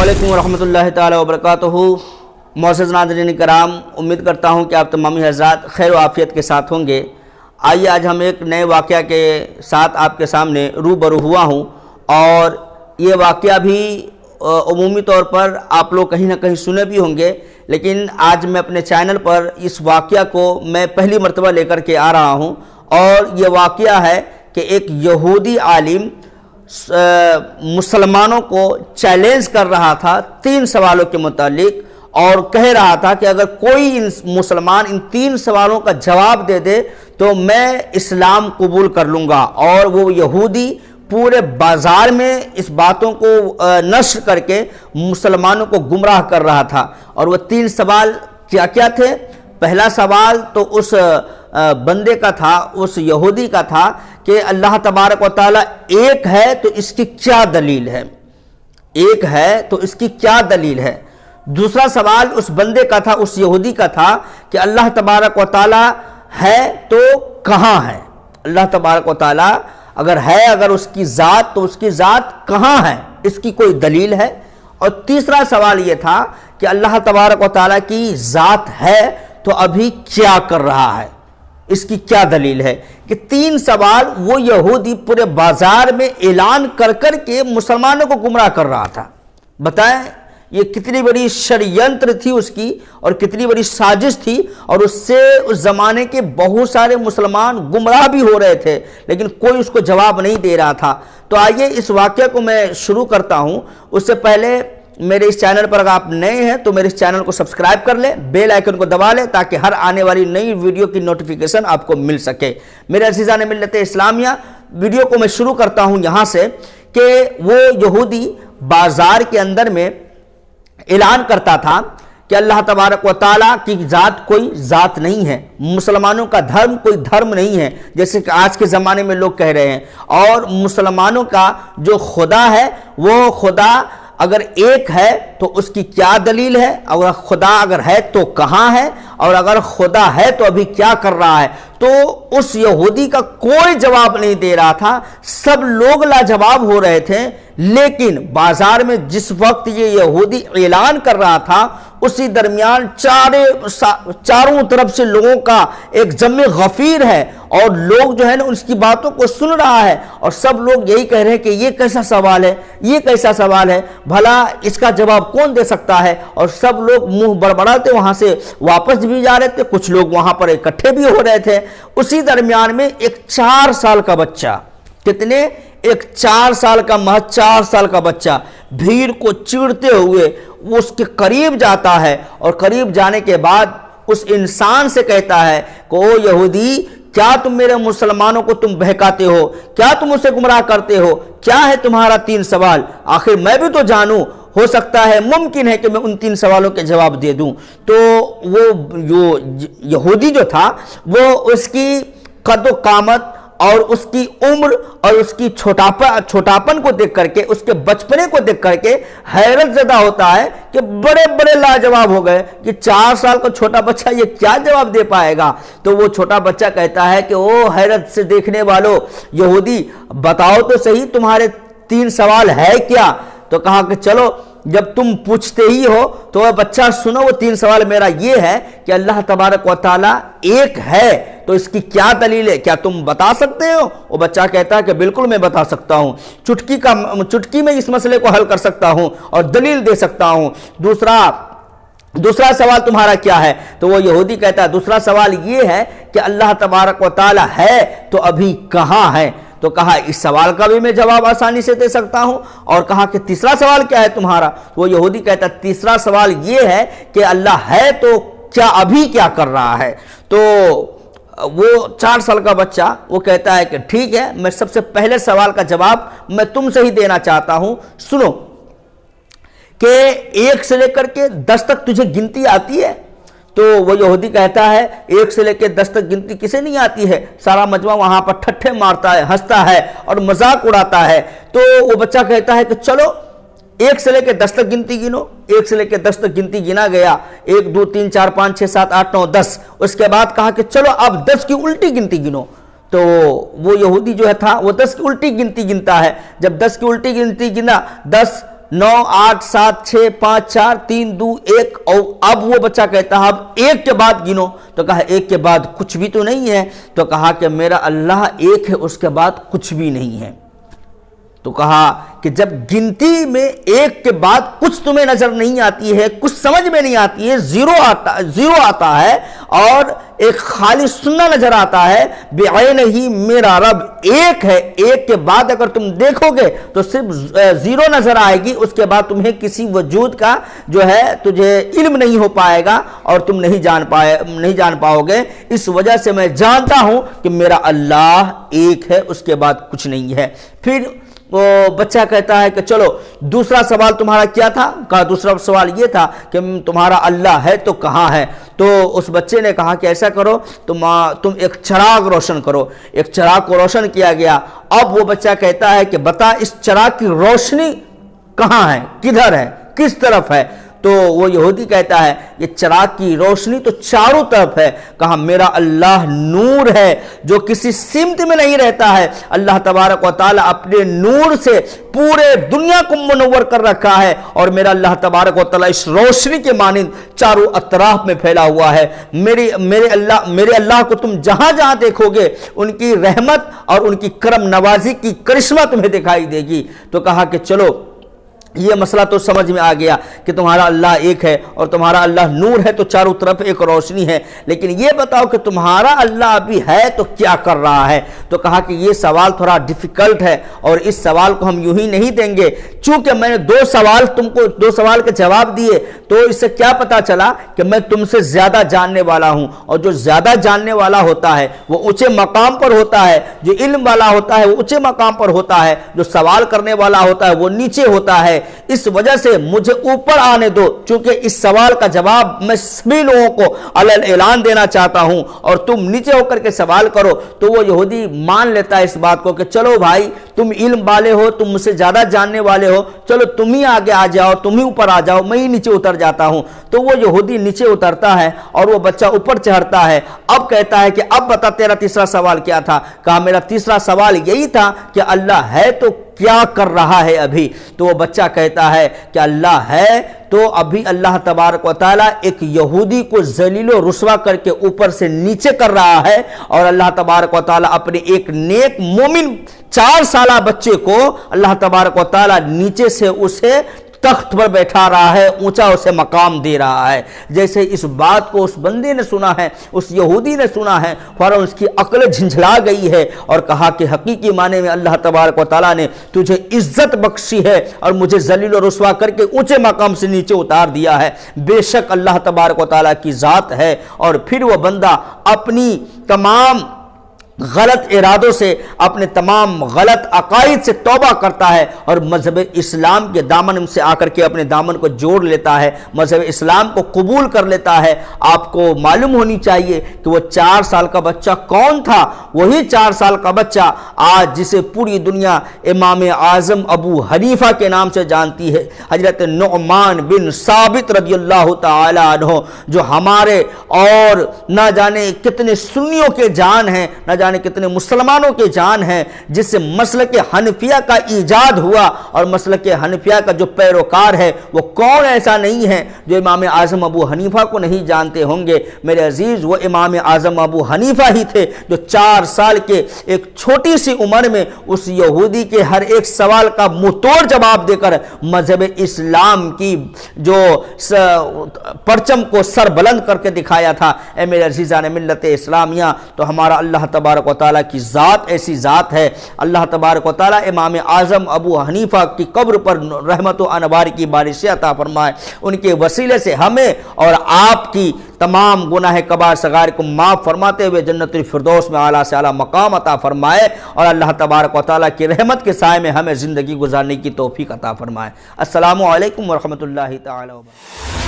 अस्सलामुअलैकुम वरहमतुल्लाहि ताला वबरकातुहू। मोअज़्ज़ज़ नाज़रीन कराम, उम्मीद करता हूँ कि आप तमामी हज़रात खैर व आफ़ियत के साथ होंगे। आइए आज हम एक नए वाक़या के साथ आपके सामने रूबरू हुआ हूँ और ये वाक़या भी उमूमी तौर पर आप लोग कहीं ना कहीं सुने भी होंगे, लेकिन आज मैं अपने चैनल पर इस वाक़या को मैं पहली मरतबा लेकर के आ रहा हूँ। और ये वाक़या है कि एक यहूदी आलिम मुसलमानों को चैलेंज कर रहा था 3 सवालों के मुतालिक, और कह रहा था कि अगर कोई मुसलमान इन 3 सवालों का जवाब दे दे तो मैं इस्लाम कबूल कर लूँगा। और वो यहूदी पूरे बाज़ार में इस बातों को नश्र करके मुसलमानों को गुमराह कर रहा था। और वो 3 सवाल क्या क्या थे? पहला सवाल तो उस बंदे का था, उस यहूदी का था कि अल्लाह तबारक व तआला एक है तो इसकी क्या दलील है, एक है तो इसकी क्या दलील है। दूसरा सवाल उस बंदे का था, उस यहूदी का था कि अल्लाह तबारक व तआला है तो कहाँ है, अल्लाह तबारक व तआला अगर है, अगर उसकी ज़ात तो उसकी ज़ात कहाँ है, इसकी कोई दलील है। और तीसरा सवाल ये था कि अल्लाह तबारक व तआला की ज़ात है तो अभी क्या कर रहा है, इसकी क्या दलील है। कि 3 सवाल वो यहूदी पूरे बाजार में ऐलान कर कर के मुसलमानों को गुमराह कर रहा था। बताएं ये कितनी बड़ी षड्यंत्र थी उसकी और कितनी बड़ी साजिश थी। और उससे उस ज़माने के बहुत सारे मुसलमान गुमराह भी हो रहे थे, लेकिन कोई उसको जवाब नहीं दे रहा था। तो आइए इस वाक़या को मैं शुरू करता हूँ। उससे पहले मेरे इस चैनल पर अगर आप नए हैं तो मेरे इस चैनल को सब्सक्राइब कर लें, बेल आइकन को दबा लें ताकि हर आने वाली नई वीडियो की नोटिफिकेशन आपको मिल सके। मेरे अज़ीज़ान मिल्लत इस्लामिया, वीडियो को मैं शुरू करता हूं यहां से कि वो यहूदी बाजार के अंदर में ऐलान करता था कि अल्लाह तबारक व तआला की ज़ात कोई ज़ात नहीं है, मुसलमानों का धर्म कोई धर्म नहीं है जैसे कि आज के ज़माने में लोग कह रहे हैं। और मुसलमानों का जो खुदा है वो खुदा अगर एक है तो उसकी क्या दलील है, अगर खुदा अगर है तो कहाँ है, और अगर खुदा है तो अभी क्या कर रहा है। तो उस यहूदी का कोई जवाब नहीं दे रहा था, सब लोग लाजवाब हो रहे थे। लेकिन बाजार में जिस वक्त ये यहूदी ऐलान कर रहा था उसी दरमियान चारों तरफ से लोगों का एक जमे गफीर है और लोग जो है ना उसकी बातों को सुन रहा है। और सब लोग यही कह रहे हैं कि ये कैसा सवाल है, ये कैसा सवाल है, भला इसका जवाब कौन दे सकता है। और सब लोग मुंह बड़बड़ाते वहां से वापस भी जा रहे थे, कुछ लोग वहां पर इकट्ठे भी हो रहे थे। उसी दरमियान में एक 4 साल का बच्चा, कितने, एक 4 साल का, महज 4 साल का बच्चा भीड़ को चीरते हुए वो उसके करीब जाता है। और करीब जाने के बाद उस इंसान से कहता है कि ओ यहूदी, क्या तुम मेरे मुसलमानों को तुम बहकाते हो, क्या तुम उसे गुमराह करते हो, क्या है तुम्हारा 3 सवाल, आखिर मैं भी तो जानूं, हो सकता है मुमकिन है कि मैं उन 3 सवालों के जवाब दे दूं। तो वो यहूदी जो था वो उसकी कद कामत और उसकी उम्र और उसकी छोटापन को देख करके, उसके बचपने को देख करके हैरत ज़दा होता है कि बड़े बड़े लाजवाब हो गए कि 4 साल का छोटा बच्चा ये क्या जवाब दे पाएगा। तो वो छोटा बच्चा कहता है कि ओ हैरत से देखने वालों, यहूदी बताओ तो सही तुम्हारे 3 सवाल है क्या। तो कहा कि चलो जब तुम पूछते ही हो तो बच्चा सुनो, वो 3 सवाल मेरा ये है कि अल्लाह तबारक व तआला एक है तो इसकी क्या दलील है, क्या तुम बता सकते हो। वो बच्चा कहता है कि बिल्कुल मैं बता सकता हूँ, चुटकी में इस मसले को हल कर सकता हूँ और दलील दे सकता हूँ। दूसरा सवाल तुम्हारा क्या है। तो वो यहूदी कहता है दूसरा सवाल ये है कि अल्लाह तबारक व तआला है तो अभी कहाँ है। तो कहा इस सवाल का भी मैं जवाब आसानी से दे सकता हूं। और कहा कि तीसरा सवाल क्या है तुम्हारा। वो यहूदी कहता तीसरा सवाल ये है कि अल्लाह है तो क्या अभी क्या कर रहा है। तो वो 4 साल का बच्चा वो कहता है कि ठीक है, मैं सबसे पहले सवाल का जवाब मैं तुमसे ही देना चाहता हूं। सुनो कि 1 से लेकर के 10 तक तुझे गिनती आती है। तो वो यहूदी कहता है 1 से लेकर 10 तक गिनती किसे नहीं आती है। सारा मजमा वहां पर ठट्ठे मारता है, हंसता है और मजाक उड़ाता है। तो वो बच्चा कहता है कि चलो 1 से लेकर 10 तक गिनती गिनो। 1 से लेकर 10 तक गिनती गिना गया, 1 2 3 4 5 6 7 8 9 10। उसके बाद कहा कि चलो अब 10 की उल्टी गिनती गिनो। तो वो यहूदी जो है था वो 10 की उल्टी गिनती गिनता है। जब 10 की उल्टी गिनती गिना, 10 9 8 7 6 5 4 3 2 1 اور اب وہ بچہ کہتا ہے اب ایک کے بعد گنو، تو کہا ایک کے بعد کچھ بھی تو نہیں ہے، تو کہا کہ میرا اللہ ایک ہے، اس کے بعد کچھ بھی نہیں ہے۔ تو کہا کہ جب گنتی میں ایک کے بعد کچھ تمہیں نظر نہیں آتی ہے، کچھ سمجھ میں نہیں آتی ہے، زیرو آتا ہے اور ایک خالی سننا نظر آتا ہے، بعینہ میرا رب ایک ہے، ایک کے بعد اگر تم دیکھو گے تو صرف زیرو نظر آئے گی، اس کے بعد تمہیں کسی وجود کا جو ہے تجھے علم نہیں ہو پائے گا اور تم نہیں جان پاؤ گے۔ اس وجہ سے میں جانتا ہوں کہ میرا اللہ ایک ہے، اس کے بعد کچھ نہیں ہے۔ پھر وہ بچہ کہتا ہے کہ چلو دوسرا سوال تمہارا کیا تھا؟ کہا دوسرا سوال یہ تھا کہ تمہارا اللہ ہے تو کہاں ہے؟ تو اس بچے نے کہا کہ ایسا کرو تم ایک چراغ روشن کرو۔ ایک چراغ کو روشن کیا گیا۔ اب وہ بچہ کہتا ہے کہ بتا اس چراغ کی روشنی کہاں ہے، کدھر ہے، کس طرف ہے؟ تو وہ یہودی کہتا ہے یہ چراغ کی روشنی تو چاروں طرف ہے۔ کہا میرا اللہ نور ہے جو کسی سمت میں نہیں رہتا ہے، اللہ تبارک و تعالی اپنے نور سے پورے دنیا کو منور کر رکھا ہے، اور میرا اللہ تبارک و تعالی اس روشنی کے مانند چاروں اطراف میں پھیلا ہوا ہے۔ میرے اللہ کو تم جہاں جہاں دیکھو گے ان کی رحمت اور ان کی کرم نوازی کی کرشمہ تمہیں دکھائی دے گی۔ تو کہا کہ چلو یہ مسئلہ تو سمجھ میں آ گیا کہ تمہارا اللہ ایک ہے اور تمہارا اللہ نور ہے تو چاروں طرف ایک روشنی ہے، لیکن یہ بتاؤ کہ تمہارا اللہ ابھی ہے تو کیا کر رہا ہے؟ تو کہا کہ یہ سوال تھوڑا ڈیفیکلٹ ہے اور اس سوال کو ہم یوں ہی نہیں دیں گے، چونکہ میں نے دو سوال کے جواب دیے تو اس سے کیا پتا چلا کہ میں تم سے زیادہ جاننے والا ہوں، اور جو زیادہ جاننے والا ہوتا ہے وہ اونچے مقام پر ہوتا ہے، جو علم والا ہوتا ہے وہ اونچے مقام پر ہوتا ہے، جو سوال کرنے والا ہوتا ہے وہ نیچے ہوتا ہے۔ اس وجہ سے مجھے اوپر آنے دو، چونکہ اس سوال کا جواب میں سبھی لوگوں کو علل اعلان دینا چاہتا ہوں اور تم نیچے ہو کر کے سوال کرو۔ تو وہ یہودی مان لیتا ہے اس بات کو کہ چلو بھائی تم علم والے ہو، تم مجھ سے زیادہ جاننے والے ہو، چلو تم ہی آگے آ جاؤ، تم ہی اوپر آ جاؤ، میں ہی نیچے اتر جاتا ہوں۔ تو وہ یہودی نیچے اترتا ہے اور وہ بچہ اوپر چڑھتا ہے۔ اب کہتا ہے کہ اب بتا تیرا تیسرا سوال کیا تھا؟ کہا میرا تیسرا سوال یہی تھا کہ اللہ ہے تو کیا کر رہا ہے ابھی؟ تو وہ بچہ کہتا ہے کہ اللہ ہے تو ابھی اللہ تبارک و تعالیٰ ایک یہودی کو ذلیل و رسوا کر کے اوپر سے نیچے کر رہا ہے، اور اللہ تبارک و تعالیٰ اپنے ایک نیک مومن 4 سالہ بچے کو اللہ تبارک و تعالیٰ نیچے سے اسے تخت پر بیٹھا رہا ہے، اونچا اسے مقام دے رہا ہے۔ جیسے اس بات کو اس بندے نے سنا ہے، اس یہودی نے سنا ہے، فوراً اس کی عقل جھنجھلا گئی ہے اور کہا کہ حقیقی معنی میں اللہ تبارک و تعالیٰ نے تجھے عزت بخشی ہے اور مجھے ذلیل و رسوا کر کے اونچے مقام سے نیچے اتار دیا ہے۔ بے شک اللہ تبارک و تعالیٰ کی ذات ہے۔ اور پھر وہ بندہ اپنی تمام غلط ارادوں سے، اپنے تمام غلط عقائد سے توبہ کرتا ہے اور مذہب اسلام کے دامن سے آ کر کے اپنے دامن کو جوڑ لیتا ہے، مذہب اسلام کو قبول کر لیتا ہے۔ آپ کو معلوم ہونی چاہیے کہ وہ 4 سال کا بچہ کون تھا؟ وہی 4 سال کا بچہ آج جسے پوری دنیا امام اعظم ابو حنیفہ کے نام سے جانتی ہے، حضرت نعمان بن ثابت رضی اللہ تعالی عنہ، جو ہمارے اور نہ جانے کتنے سنیوں کے جان ہیں، نہ جانے کتنے مسلمانوں کے جان ہیں، جس سے مسلک حنفیہ کا ایجاد ہوا، اور مسلک حنفیہ کا جو پیروکار ہے وہ کون ایسا نہیں ہے جو امام اعظم ابو حنیفہ کو نہیں جانتے ہوں گے؟ میرے عزیز، وہ امام اعظم ابو حنیفہ ہی تھے جو 4 سال کے ایک چھوٹی سی عمر میں اس یہودی کے ہر ایک سوال کا منہ توڑ جواب دے کر مذہب اسلام کی جو پرچم کو سر بلند کر کے دکھایا تھا۔ اے میرے عزیزان ملت اسلامیہ، تو ہمارا اللہ تبارک و تعالیٰ کی ذات ایسی ذات ہے۔ اللہ تبارک و تعالیٰ امام اعظم ابو حنیفہ کی قبر پر رحمت و انوار کی بارش عطا فرمائے، ان کے وسیلے سے ہمیں اور آپ کی تمام گناہ کبائر صغائر کو معاف فرماتے ہوئے جنت الفردوس میں اعلیٰ سے اعلیٰ مقام عطا فرمائے، اور اللہ تبارک و تعالیٰ کی رحمت کے سائے میں ہمیں زندگی گزارنے کی توفیق عطا فرمائے۔ السلام علیکم ورحمۃ اللہ تعالی وبرکاتہ۔